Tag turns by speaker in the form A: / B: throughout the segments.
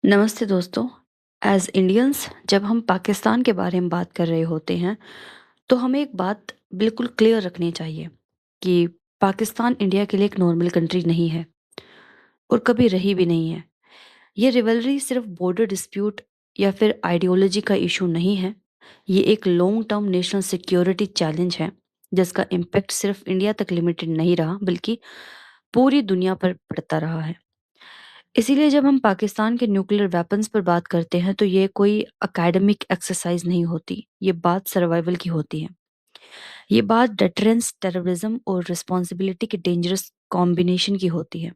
A: नमस्ते दोस्तों। As Indians जब हम पाकिस्तान के बारे में बात कर रहे होते हैं तो हमें एक बात बिल्कुल क्लियर रखनी चाहिए कि पाकिस्तान इंडिया के लिए एक नॉर्मल कंट्री नहीं है और कभी रही भी नहीं है। ये रिवलरी सिर्फ बॉर्डर डिस्प्यूट या फिर आइडियोलॉजी का इशू नहीं है। ये एक long term national security challenge है जिसका इम्पैक्ट सिर्फ इंडिया तक लिमिटेड नहीं रहा बल्कि पूरी दुनिया पर पड़ता रहा है। इसीलिए जब हम पाकिस्तान के न्यूक्लियर वेपन्स पर बात करते हैं तो ये कोई एकेडमिक एक्सरसाइज नहीं होती, ये बात सर्वाइवल की होती है। ये बात डेटरेंस, टेररिज्म और रिस्पॉन्सिबिलिटी के डेंजरस कॉम्बिनेशन की होती है।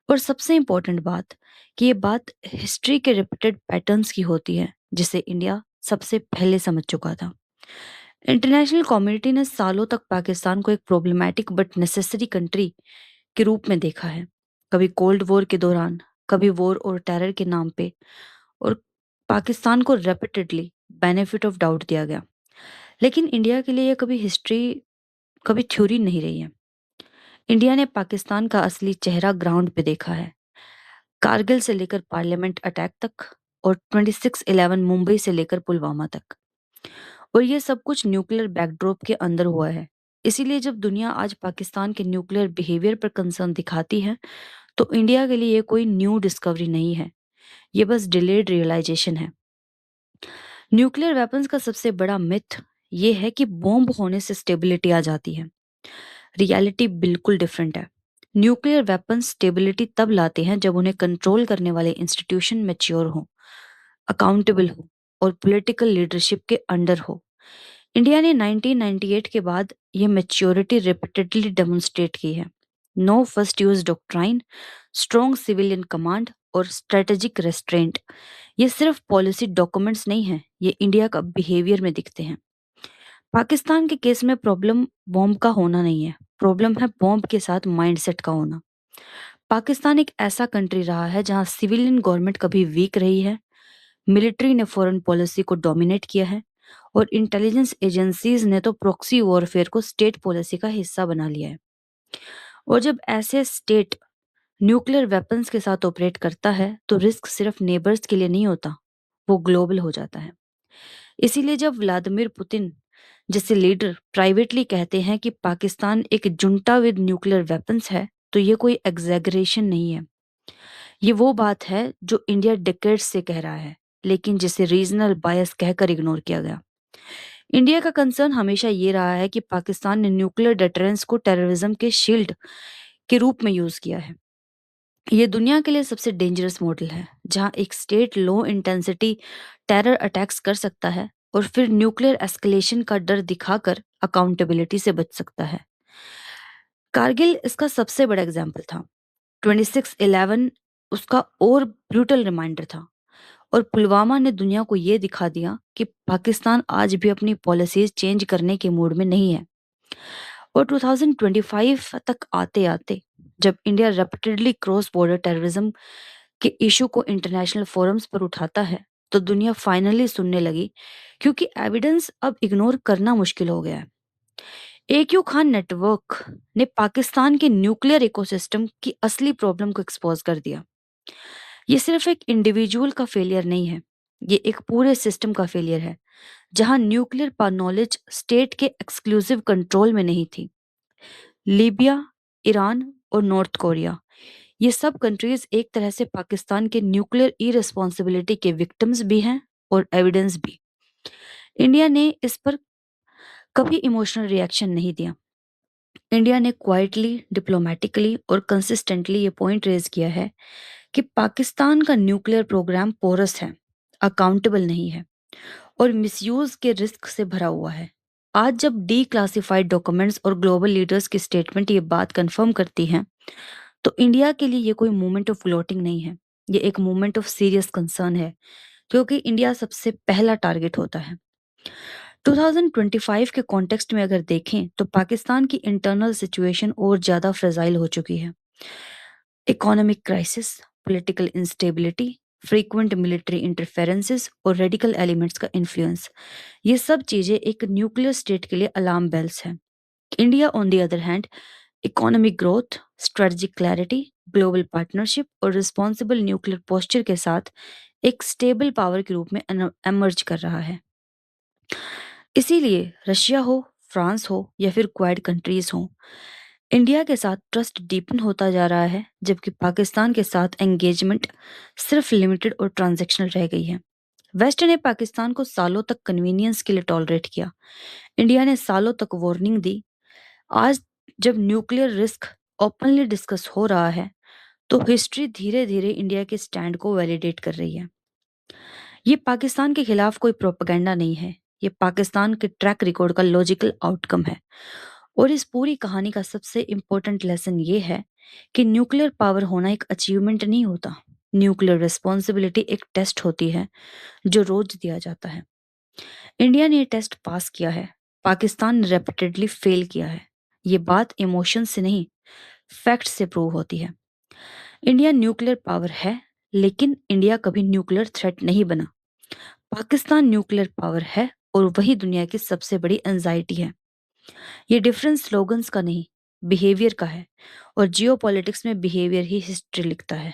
A: और सबसे इम्पोर्टेंट बात कि ये बात हिस्ट्री के रिपीटेड पैटर्न्स की होती है जिसे इंडिया सबसे पहले समझ चुका था। इंटरनेशनल कम्युनिटी ने सालों तक पाकिस्तान को एक प्रॉब्लमैटिक बट नेसेसरी कंट्री के रूप में देखा है। कभी कोल्ड वॉर के दौरान, कभी वॉर और टेरर के नाम पे, और पाकिस्तान को रेपिटेडली बेनिफिट ऑफ डाउट दिया गया। लेकिन इंडिया के लिए ये कभी हिस्ट्री, कभी थ्योरी नहीं रही है। इंडिया ने पाकिस्तान का असली चेहरा ग्राउंड पे देखा है। कारगिल से लेकर पार्लियामेंट अटैक तक और 26/11 मुंबई से लेकर पुलवामा तक। और ये सब कुछ न्यूक्लियर बैकड्रॉप के अंदर हुआ है। इसीलिए जब दुनिया आज पाकिस्तान के न्यूक्लियर बिहेवियर पर कंसर्न दिखाती है तो इंडिया के लिए ये कोई न्यू डिस्कवरी नहीं है, ये बस डिलेड रियलाइजेशन है। न्यूक्लियर वेपन्स का सबसे बड़ा मिथ ये है कि बॉम्ब होने से स्टेबिलिटी आ जाती है। रियलिटी बिल्कुल डिफरेंट है। न्यूक्लियर वेपन्स स्टेबिलिटी तब लाते हैं जब उन्हें कंट्रोल करने वाले इंस्टीट्यूशन मैच्योर हो, अकाउंटेबल हो और पॉलिटिकल लीडरशिप के अंडर हो। इंडिया ने 1998 के बाद ये मैच्योरिटी रिपीटेडली डेमोन्स्ट्रेट की है। No first use doctrine, strong civilian command और स्ट्रेटेजिक रेस्ट्रेंट, ये सिर्फ पॉलिसी डॉक्यूमेंट्स नहीं है, ये इंडिया का बिहेवियर में दिखते हैं। पाकिस्तान के केस में प्रॉब्लम बॉम्ब का होना नहीं है, प्रॉब्लम है बॉम्ब के साथ माइंडसेट का होना। पाकिस्तान एक ऐसा कंट्री रहा है जहां सिविलियन गवर्नमेंट कभी वीक रही है, मिलिट्री ने फॉरेन पॉलिसी को डोमिनेट किया है और इंटेलिजेंस एजेंसीज ने तो प्रॉक्सी वॉरफेयर को स्टेट पॉलिसी का हिस्सा बना लिया है। और जब ऐसे स्टेट न्यूक्लियर वेपन्स के साथ ऑपरेट करता है तो रिस्क सिर्फ नेबर्स के लिए नहीं होता, वो ग्लोबल हो जाता है। इसीलिए जब व्लादिमीर पुतिन जैसे लीडर प्राइवेटली कहते हैं कि पाकिस्तान एक जुंटा विद न्यूक्लियर वेपन्स है तो ये कोई एग्जैगरेशन नहीं है। ये वो बात है जो इंडिया डिकेड्स से कह रहा है लेकिन जिसे रीजनल बायस कहकर इग्नोर किया गया। इंडिया का कंसर्न हमेशा ये रहा है कि पाकिस्तान ने न्यूक्लियर डिटरेंस को टेररिज्म के शील्ड के रूप में यूज किया है। ये दुनिया के लिए सबसे डेंजरस मॉडल है जहां एक state low intensity terror attacks कर सकता है और फिर न्यूक्लियर एस्केलेशन का डर दिखाकर अकाउंटेबिलिटी से बच सकता है। कारगिल इसका सबसे बड़ा एग्जाम्पल था। 26/11 उसका और ब्रूटल रिमाइंडर था। और पुलवामा ने दुनिया को ये दिखा दिया कि पाकिस्तान आज भी अपनी पॉलिसीज चेंज करने के मूड में नहीं है। और 2025 तक आते आते जब India repeatedly cross border terrorism के इशू को इंटरनेशनल फोरम्स पर उठाता है तो दुनिया फाइनली सुनने लगी, क्योंकि एविडेंस अब इग्नोर करना मुश्किल हो गया है। AQ खान नेटवर्क ने पाकिस्तान के न्यूक्लियर इकोसिस्टम की असली प्रॉब्लम को एक्सपोज कर दिया। ये सिर्फ एक इंडिविजुअल का फेलियर नहीं है, ये एक पूरे सिस्टम का फेलियर है जहां न्यूक्लियर पर नॉलेज स्टेट के एक्सक्लूसिव कंट्रोल में नहीं थी। लीबिया, ईरान और नॉर्थ कोरिया, ये सब कंट्रीज एक तरह से पाकिस्तान के न्यूक्लियर इरेस्पॉन्सिबिलिटी के विक्टिम्स भी हैं और एविडेंस भी। इंडिया ने इस पर कभी इमोशनल रिएक्शन नहीं दिया। इंडिया ने क्वाइटली, डिप्लोमेटिकली और कंसिस्टेंटली ये पॉइंट रेज किया है कि पाकिस्तान का न्यूक्लियर प्रोग्राम पोरस है, अकाउंटेबल नहीं है और मिसयूज के रिस्क से भरा हुआ है। आज जब डी क्लासिफाइड डॉक्यूमेंट्स और ग्लोबल लीडर्स की स्टेटमेंट ये बात कंफर्म करती हैं तो इंडिया के लिए ये कोई मूवमेंट ऑफ फ्लोटिंग नहीं है, ये एक मूवमेंट ऑफ सीरियस कंसर्न है, क्योंकि इंडिया सबसे पहला टारगेट होता है। 2025 के कॉन्टेक्स्ट में अगर देखें तो पाकिस्तान की इंटरनल सिचुएशन और ज्यादा फ्रेजाइल हो चुकी है। Economic crisis, political instability, frequent military interferences और रेडिकल एलिमेंट्स का इन्फ्लुएंस, ये सब चीजें एक न्यूक्लियर स्टेट के लिए अलार्म बेल्स हैं। India on the other hand economic growth, strategic clarity, global partnership और रिस्पॉन्सिबल न्यूक्लियर पोस्चर के साथ एक स्टेबल पावर के रूप में एमर्ज कर रहा है। इसीलिए रशिया हो, फ्रांस हो या फिर क्वाड कंट्रीज हो, इंडिया के साथ ट्रस्ट डीपन होता जा रहा है, जबकि पाकिस्तान के साथ एंगेजमेंट सिर्फ लिमिटेड और ट्रांजैक्शनल रह गई है। वेस्ट ने पाकिस्तान को सालों तक कन्वीनियंस के लिए टॉलरेट किया, इंडिया ने सालों तक वार्निंग दी। आज जब न्यूक्लियर रिस्क ओपनली डिस्कस हो रहा है, तो हिस्ट्री धीरे धीरे इंडिया के स्टैंड को वैलिडेट कर रही है। ये पाकिस्तान के खिलाफ कोई प्रोपेगेंडा नहीं है, ये पाकिस्तान के ट्रैक रिकॉर्ड का लॉजिकल आउटकम है। और इस पूरी कहानी का सबसे इम्पोर्टेंट लेसन ये है कि न्यूक्लियर पावर होना एक अचीवमेंट नहीं होता। न्यूक्लियर रिस्पॉन्सिबिलिटी एक टेस्ट होती है जो रोज दिया जाता है। इंडिया ने ये टेस्ट पास किया है, पाकिस्तान ने रेपिटेडली फेल किया है। ये बात इमोशन से नहीं, फैक्ट से प्रूव होती है। इंडिया न्यूक्लियर पावर है, लेकिन इंडिया कभी न्यूक्लियर थ्रेट नहीं बना। पाकिस्तान न्यूक्लियर पावर है और वही दुनिया की सबसे बड़ी एंजाइटी है। ये डिफरेंस स्लोगन्स का नहीं, बिहेवियर का है, और जियोपॉलिटिक्स में बिहेवियर ही हिस्ट्री लिखता है।